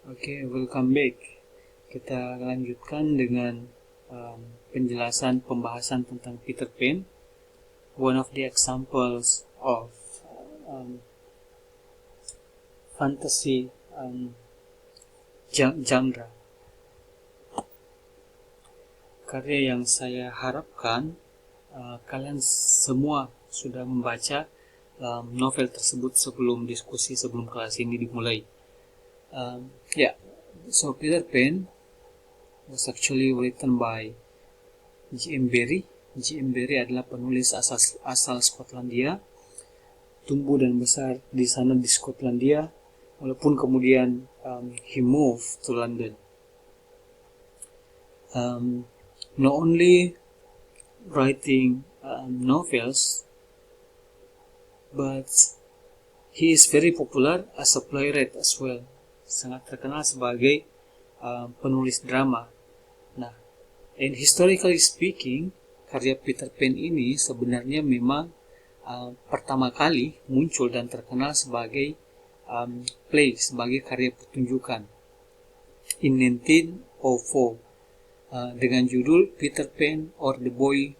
Oke, welcome back. Kita lanjutkan dengan penjelasan pembahasan tentang Peter Pan. One of the examples of um, fantasy genre. Karya yang saya harapkan kalian semua sudah membaca novel tersebut sebelum diskusi, sebelum kelas ini dimulai. So Peter Pan was actually written by J.M. Barrie. J.M. Barrie adalah penulis asal Skotlandia, tumbuh dan besar di sana di Skotlandia, walaupun kemudian he moved to London. Not only writing novels, but he is very popular as a playwright as well. Sangat terkenal sebagai penulis drama. Nah, and historically speaking, karya Peter Pan ini sebenarnya memang pertama kali muncul dan terkenal sebagai play, sebagai karya pertunjukan in 1904 dengan judul Peter Pan or the Boy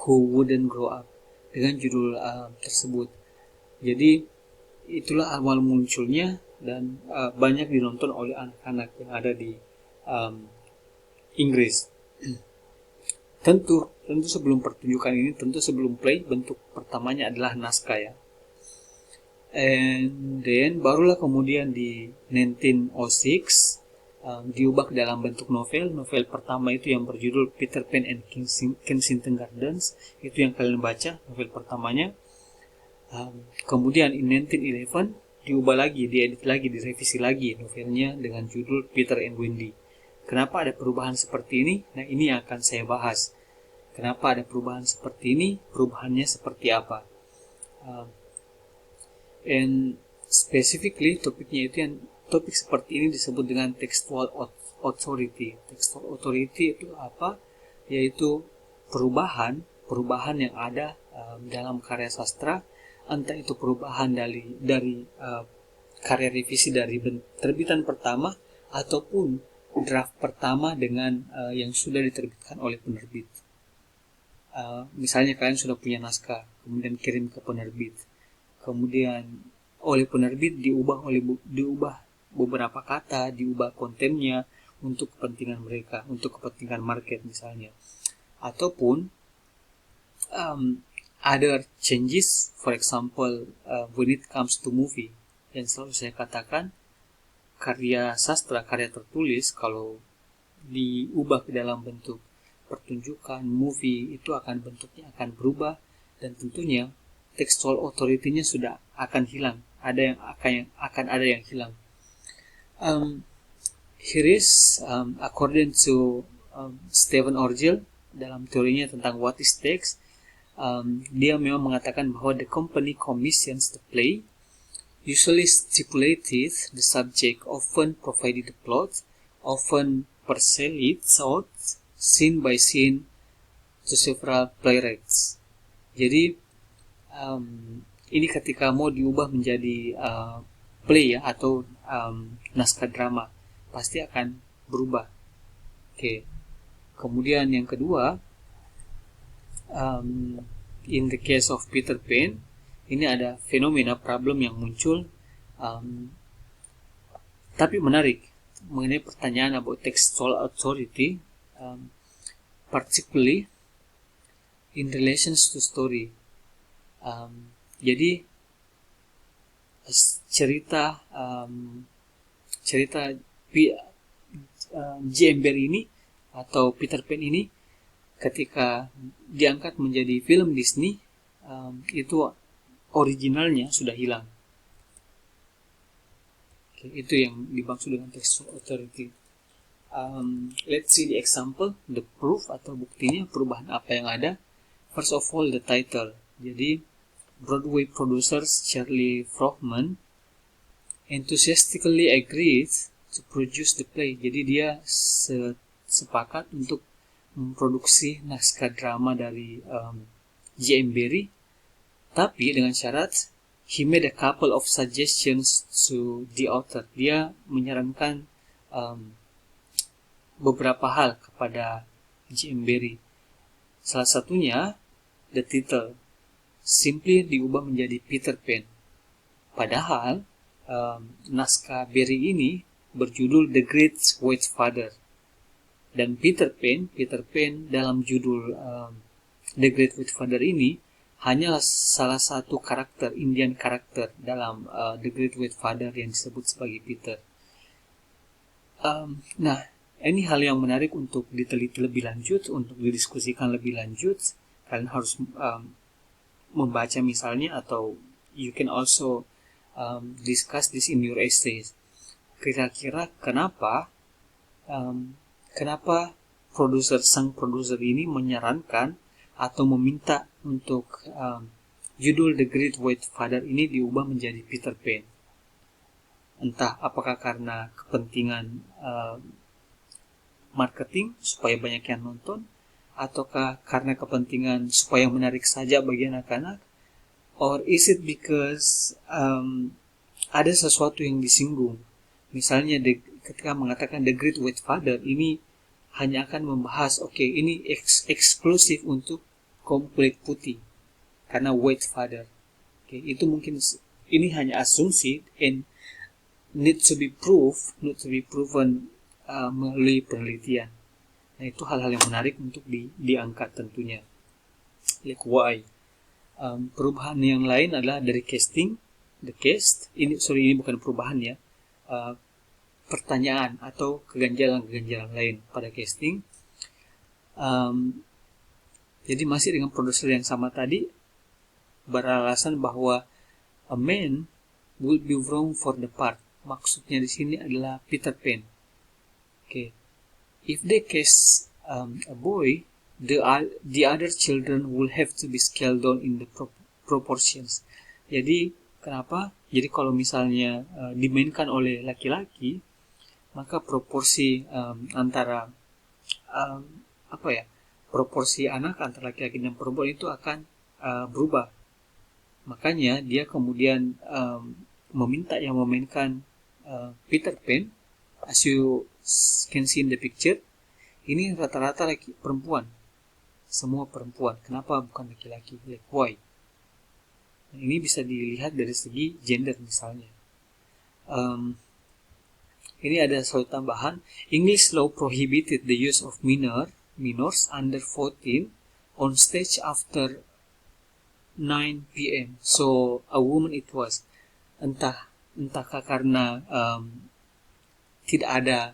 Who Wouldn't Grow Up, dengan judul tersebut. Jadi itulah awal munculnya dan banyak dinonton oleh anak-anak yang ada di Inggris. Tentu sebelum pertunjukan ini, tentu sebelum play, bentuk pertamanya adalah naskah ya. And then barulah kemudian di 1906 diubah ke dalam bentuk novel. Novel pertama itu yang berjudul Peter Pan and Kensington Gardens, itu yang kalian baca, novel pertamanya. Kemudian in 1911 diubah lagi, diedit lagi, direvisi lagi novelnya dengan judul Peter and Wendy. Kenapa ada perubahan seperti ini? Nah, ini yang akan saya bahas. Kenapa ada perubahan seperti ini? Perubahannya seperti apa? And specifically topiknya itu yang topik seperti ini disebut dengan textual authority. Textual authority itu apa? Yaitu perubahan yang ada dalam karya sastra, entah itu perubahan dari karya revisi dari terbitan pertama ataupun draft pertama dengan yang sudah diterbitkan oleh penerbit. Misalnya kalian sudah punya naskah, kemudian kirim ke penerbit, kemudian oleh penerbit diubah beberapa kata, diubah kontennya untuk kepentingan mereka, untuk kepentingan market misalnya, ataupun other changes, for example when it comes to movie. Yang selalu saya katakan, karya sastra, karya tertulis kalau diubah ke dalam bentuk pertunjukan, movie, itu bentuknya akan berubah, dan tentunya textual authority-nya sudah akan hilang. Akan ada yang hilang. Here is according to Stephen Orgel dalam teorinya tentang what is text. Dia memang mengatakan bahwa the company commissions the play, usually stipulated the subject, often provided the plot, often parcel it out scene by scene to several playwrights. Jadi ini ketika mau diubah menjadi play ya, atau naskah drama, pasti akan berubah. Oke. Kemudian yang kedua, in the case of Peter Pan, ini ada fenomena problem yang muncul, tapi menarik, mengenai pertanyaan about textual authority, particularly in relations to story. Jadi cerita J.M. Barrie ini atau Peter Pan ini ketika diangkat menjadi film Disney, itu originalnya sudah hilang. Oke, itu yang dimaksud dengan textual authority. Let's see the example, the proof atau buktinya, perubahan apa yang ada. First of all, the title. Jadi Broadway producers Charlie Frohman enthusiastically agreed to produce the play. Jadi dia sepakat untuk memproduksi naskah drama dari J.M. Barrie, tapi dengan syarat he made a couple of suggestions to the author. Dia menyarankan beberapa hal kepada J.M. Barrie. Salah satunya, the title simply diubah menjadi Peter Pan. Padahal naskah Barrie ini berjudul The Great White Father. Dan Peter Pan dalam judul The Great White Father ini hanyalah salah satu karakter, Indian karakter dalam The Great White Father yang disebut sebagai Peter. Nah, ini hal yang menarik untuk diteliti lebih lanjut, untuk didiskusikan lebih lanjut. Kalian harus membaca misalnya, atau you can also discuss this in your essays. Kira-kira kenapa sang produser ini menyarankan atau meminta untuk judul The Great White Father ini diubah menjadi Peter Pan? Entah apakah karena kepentingan marketing supaya banyak yang nonton, ataukah karena kepentingan supaya menarik saja bagi anak-anak, or is it because ada sesuatu yang disinggung? Misalnya ketika mengatakan The Great White Father ini hanya akan membahas, ini eksklusif untuk kaum kulit putih karena White Father. Itu mungkin ini hanya asumsi and need to be proven melalui penelitian. Nah, itu hal-hal yang menarik untuk diangkat tentunya. Like why? Perubahan yang lain adalah dari casting, the cast. Ini bukan perubahan ya. Pertanyaan atau keganjalan-keganjalan lain pada casting. Jadi masih dengan produser yang sama tadi, beralasan bahwa a man will be wrong for the part. Maksudnya di sini adalah Peter Pan. If they cast a boy, the other children will have to be scaled down in the proportions. Jadi kenapa? Jadi kalau misalnya dimainkan oleh laki-laki, maka proporsi antara proporsi anak antara laki-laki dan perempuan itu akan berubah. Makanya dia kemudian meminta yang memainkan Peter Pan, as you can see in the picture, ini rata-rata perempuan, semua perempuan. Kenapa bukan laki-laki? Like why? Nah, ini bisa dilihat dari segi gender misalnya. Ini ada satu tambahan. English law prohibited the use of minors under 14 on stage after 9 p.m. So a woman it was. Entahkah karena tidak ada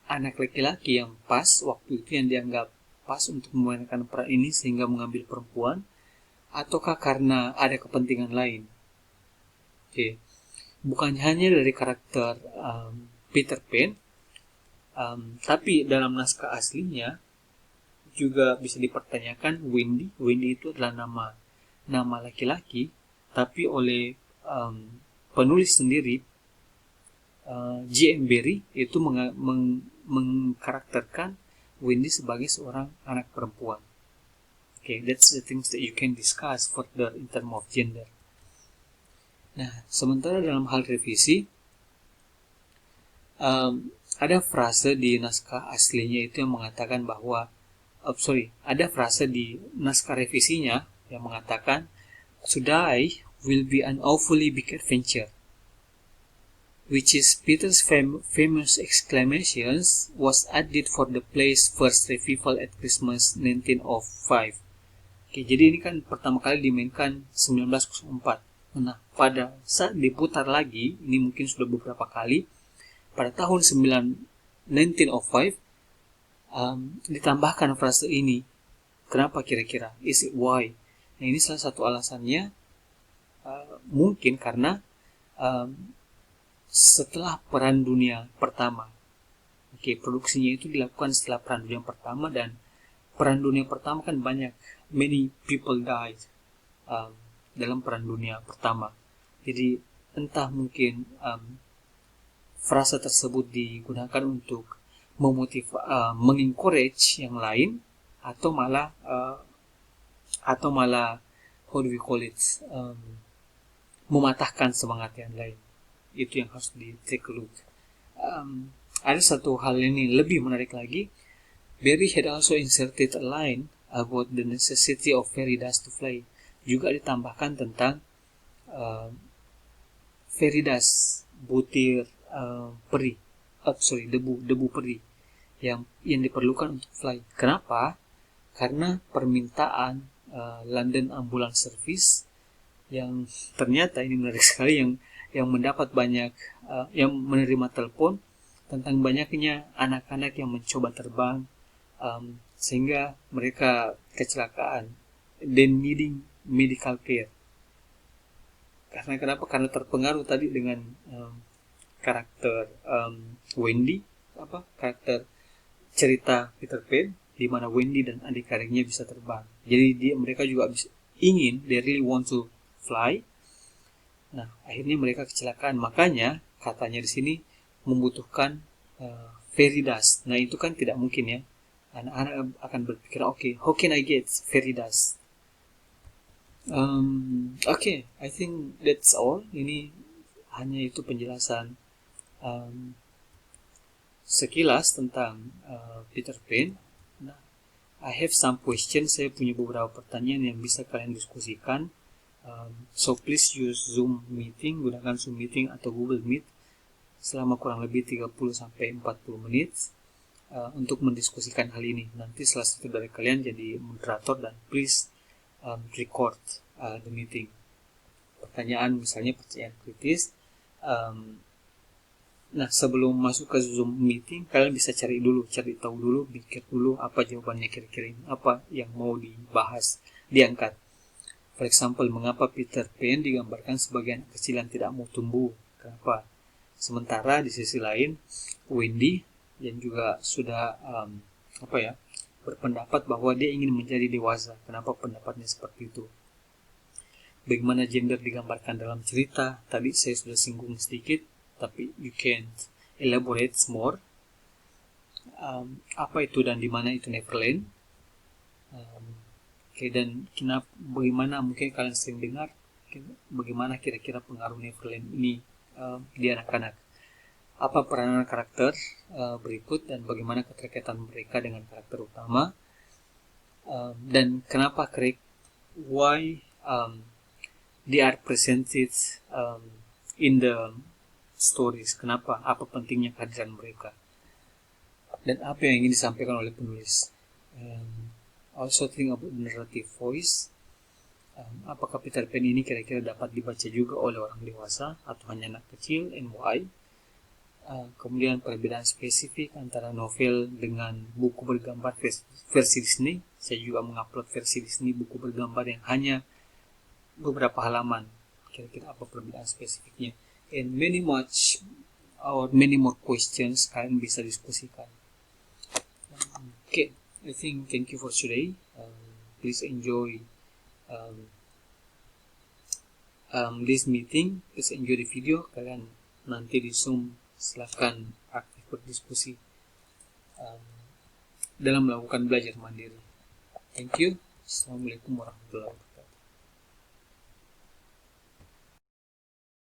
anak laki-laki yang pas waktu itu, yang dianggap pas untuk memainkan peran ini sehingga mengambil perempuan, ataukah karena ada kepentingan lain. Bukan hanya dari karakter Peter Pan, tapi dalam naskah aslinya juga bisa dipertanyakan Wendy. Wendy itu adalah nama laki-laki, tapi oleh penulis sendiri, J.M. Barrie itu mengkarakterkan Wendy sebagai seorang anak perempuan. That's the things that you can discuss further in terms of gender. Nah, sementara dalam hal revisi, ada frase di naskah aslinya itu yang mengatakan bahwa, ada frase di naskah revisinya yang mengatakan, "Today will be an awfully big adventure," which is Peter's famous exclamations was added for the play's first revival at Christmas 1905. Jadi ini kan pertama kali dimainkan 1904. Nah, pada saat diputar lagi, ini mungkin sudah beberapa kali, pada tahun 1905, ditambahkan frase ini. Kenapa kira-kira? Is it why? Nah, ini salah satu alasannya, mungkin karena setelah Perang Dunia Pertama. Produksinya itu dilakukan setelah Perang Dunia Pertama, dan Perang Dunia Pertama kan many people died dalam Perang Dunia Pertama. Jadi entah mungkin frasa tersebut digunakan untuk mengencourage yang lain, atau malah how do we call it, mematahkan semangat yang lain. Itu yang harus di take a look. ada satu hal ini lebih menarik lagi. Berry had also inserted a line about the necessity of fairy dust to fly. Juga ditambahkan tentang fairy dust, butir peri, debu peri yang diperlukan untuk fly. Kenapa? Karena permintaan London Ambulance Service yang ternyata ini menarik sekali, yang mendapat banyak yang menerima telepon tentang banyaknya anak-anak yang mencoba terbang sehingga mereka kecelakaan, then needing medical care. Kenapa? Karena terpengaruh tadi dengan karakter Wendy, karakter cerita Peter Pan, di mana Wendy dan adik-adiknya bisa terbang. Jadi mereka juga ingin, they really want to fly. Nah, akhirnya mereka kecelakaan. Makanya katanya di sini membutuhkan fairy dust. Nah, itu kan tidak mungkin ya. Anak-anak akan berpikir, okay, how can I get fairy dust? Okay, I think that's all. Ini hanya itu penjelasan sekilas tentang Peter Pan. Nah, I have some questions. Saya punya beberapa pertanyaan yang bisa kalian diskusikan. So please use Zoom meeting, gunakan Zoom meeting atau Google Meet selama kurang lebih 30-40 menit untuk mendiskusikan hal ini. Nanti salah satu dari kalian jadi moderator dan please record the meeting. Pertanyaan misalnya pertanyaan kritis. Nah, sebelum masuk ke Zoom meeting, kalian bisa cari tahu dulu, pikir dulu apa jawabannya kira-kira ini, apa yang mau dibahas, diangkat. For example, mengapa Peter Pan digambarkan sebagai anak kecil yang tidak mau tumbuh? Kenapa? Sementara di sisi lain, Wendy yang juga sudah berpendapat bahwa dia ingin menjadi dewasa. Kenapa pendapatnya seperti itu? Bagaimana gender digambarkan dalam cerita? Tadi saya sudah singgung sedikit, tapi you can elaborate more. Apa itu dan di mana itu Neverland? Dan bagaimana mungkin kalian sering dengar, bagaimana kira-kira pengaruh Neverland ini di anak-anak? Apa peranan karakter berikut dan bagaimana keterkaitan mereka dengan karakter utama? Dan kenapa why they are presented in the stories? Kenapa? Apa pentingnya kehadiran mereka? Dan apa yang ingin disampaikan oleh penulis? Also think about the narrative voice. Apakah Peter Pan ini kira-kira dapat dibaca juga oleh orang dewasa atau hanya anak kecil, and why? Kemudian perbedaan spesifik antara novel dengan buku bergambar versi Disney. Saya juga mengupload versi Disney buku bergambar yang hanya beberapa halaman. Kira-kira apa perbedaan spesifiknya? And many more questions kalian bisa diskusikan. Okay, I think thank you for today. Please enjoy this meeting. Please enjoy the video. Kalian nanti di Zoom silakan aktif berdiskusi dalam melakukan belajar mandiri. Thank you. Assalamualaikum warahmatullahi wabarakatuh.